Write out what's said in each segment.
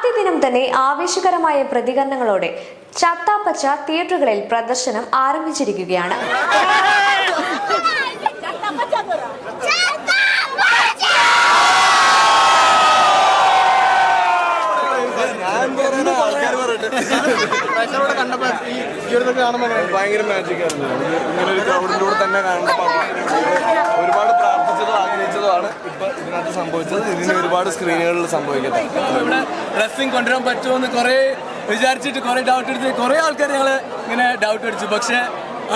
ആദ്യ ദിനം തന്നെ ആവേശകരമായ പ്രതികരണങ്ങളോടെ ചത്താപ്പച്ച തിയേറ്ററുകളിൽ പ്രദർശനം ആരംഭിച്ചിരിക്കുകയാണ്. ഭയങ്കര മാജിക് ആയിരുന്നു. ഇങ്ങനെ ഒരു ക്രൗഡിലൂടെ തന്നെ കാണേണ്ട ഒരുപാട് പ്രാർത്ഥിച്ചതോ ആഗ്രഹിച്ചതോ ഇപ്പൊ ഇതിനകത്ത് സംഭവിച്ചത്. ഇതിന് ഒരുപാട് സ്ക്രീനുകളിൽ സംഭവിക്കട്ടെ. ഇവിടെ ഡ്രസ്സിങ് കൊണ്ടുവരാൻ പറ്റുമോ കുറെ വിചാരിച്ചിട്ട് കുറെ ഡൗട്ട് എടുത്ത് കുറെ ആൾക്കാർ ഞങ്ങള് ഇങ്ങനെ ഡൗട്ട് അടിച്ചു. പക്ഷെ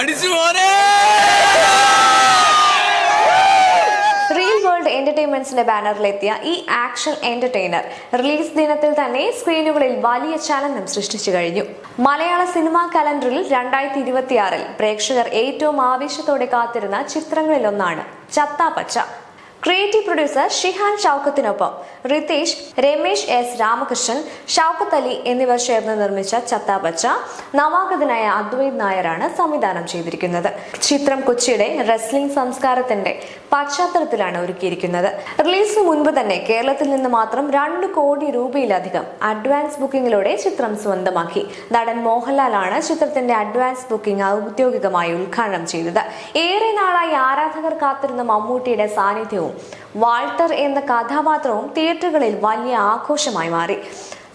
അടിച്ചു പോരെ. റിയൽ വേൾഡ് എന്റർടൈൻമെന്റ്സിന്റെ ബാനറിലെത്തിയ ഈ ആക്ഷൻ എന്റർടൈനർ റിലീസ് ദിനത്തിൽ തന്നെ സ്ക്രീനുകളിൽ വലിയ ചലനം സൃഷ്ടിച്ചു കഴിഞ്ഞു. മലയാള സിനിമാ കലണ്ടറിൽ 2026 പ്രേക്ഷകർ ഏറ്റവും ആവേശത്തോടെ കാത്തിരുന്ന ചിത്രങ്ങളിലൊന്നാണ് ചത്താപ്പച്ച. ക്രിയേറ്റീവ് പ്രൊഡ്യൂസർ ഷിഹാൻ ഷൗക്കത്തിനൊപ്പം റിതേഷ്, രമേശ് എസ് രാമകൃഷ്ണൻ, ഷൗക്കത്ത് അലി എന്നിവർ ചേർന്ന് നിർമ്മിച്ച ചത്താപ്പച്ച നവാഗതനായ അദ്വൈത് നായരാണ് സംവിധാനം ചെയ്തിരിക്കുന്നത്. ചിത്രം കൊച്ചിയുടെ റെസ്ലിംഗ് സംസ്കാരത്തിന്റെ പശ്ചാത്തലത്തിലാണ് ഒരുക്കിയിരിക്കുന്നത്. റിലീസിന് മുൻപ് തന്നെ കേരളത്തിൽ നിന്ന് മാത്രം 2 കോടി രൂപയിലധികം അഡ്വാൻസ് ബുക്കിംഗിലൂടെ ചിത്രം സ്വന്തമാക്കി. നടൻ മോഹൻലാലാണ് ചിത്രത്തിന്റെ അഡ്വാൻസ് ബുക്കിംഗ് ഔദ്യോഗികമായി ഉദ്ഘാടനം ചെയ്തത്. ഏറെ നാളായി ആരാധകർ കാത്തിരുന്ന മമ്മൂട്ടിയുടെ സാന്നിധ്യവും വാൾട്ടർ എന്ന കഥാപാത്രവും തിയേറ്ററുകളിൽ വലിയ ആഘോഷമായി മാറി.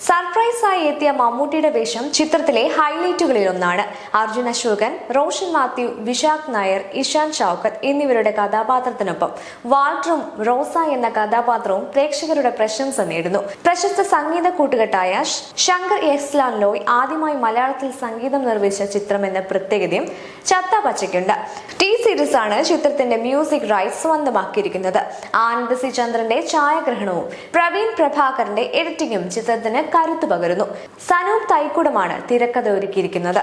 സർപ്രൈസായി എത്തിയ മമ്മൂട്ടിയുടെ വേഷം ചിത്രത്തിലെ ഹൈലൈറ്റുകളിൽ ഒന്നാണ്. അർജുൻ അശോകൻ, റോഷൻ മാത്യു, വിശാഖ് നായർ, ഇഷാൻ ഷൗക്കത്ത് എന്നിവരുടെ കഥാപാത്രത്തിനൊപ്പം വാൾട്ടറും റോസ എന്ന കഥാപാത്രവും പ്രേക്ഷകരുടെ പ്രശംസ നേടുന്നു. പ്രശസ്ത സംഗീത കൂട്ടുകെട്ടായ ശങ്കർ എസ് ലോയ് ആദ്യമായി മലയാളത്തിൽ സംഗീതം നിർവഹിച്ച ചിത്രം എന്ന പ്രത്യേകതയും ചത്താപ്പച്ചയ്ക്കുണ്ട്. ടി സീരീസ് ആണ് ചിത്രത്തിന്റെ മ്യൂസിക് റൈറ്റ്സ് സ്വന്തമാക്കിയിരിക്കുന്നത്. ആനന്ദ് സി ചന്ദ്രന്റെ ഛായാഗ്രഹണവും പ്രവീൺ പ്രഭാകരന്റെ എഡിറ്റിംഗും ചിത്രത്തിന് കരുത്തു പകരുന്നു. സനൂപ് തൈക്കുടമാണ് തിരക്കഥ ഒരുക്കിയിരിക്കുന്നത്.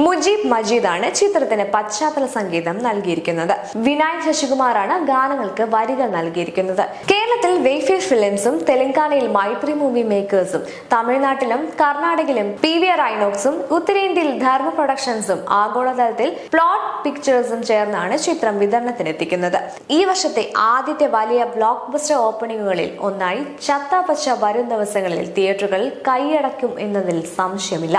മുജീബ് മജീദാണ് ചിത്രത്തിന് പശ്ചാത്തല സംഗീതം നൽകിയിരിക്കുന്നത്. വിനായക് ശശികുമാറാണ് ഗാനങ്ങൾക്ക് വരികൾ നൽകിയിരിക്കുന്നത്. കേരളത്തിൽ വെയ്ഫെയർ ഫിലിംസും തെലങ്കാനയിൽ മൈത്രി മൂവി മേക്കേഴ്സും തമിഴ്നാട്ടിലും കർണാടകയിലും PVR ഐനോക്സും ഉത്തരേന്ത്യയിൽ ധർമ്മ പ്രൊഡക്ഷൻസും ആഗോളതലത്തിൽ പ്ലോട്ട് പിക്ചേഴ്സും ചേർന്നാണ് ചിത്രം വിതരണത്തിനെത്തിക്കുന്നത്. ഈ വർഷത്തെ ആദ്യത്തെ വലിയ ബ്ലോക്ക് ബസ്റ്റർ ഓപ്പണിംഗുകളിൽ ഒന്നായി ചത്താപ്പച്ച വരും ദിവസങ്ങളിൽ തിയേറ്ററുകൾ കൈയടക്കും എന്നതിൽ സംശയമില്ല.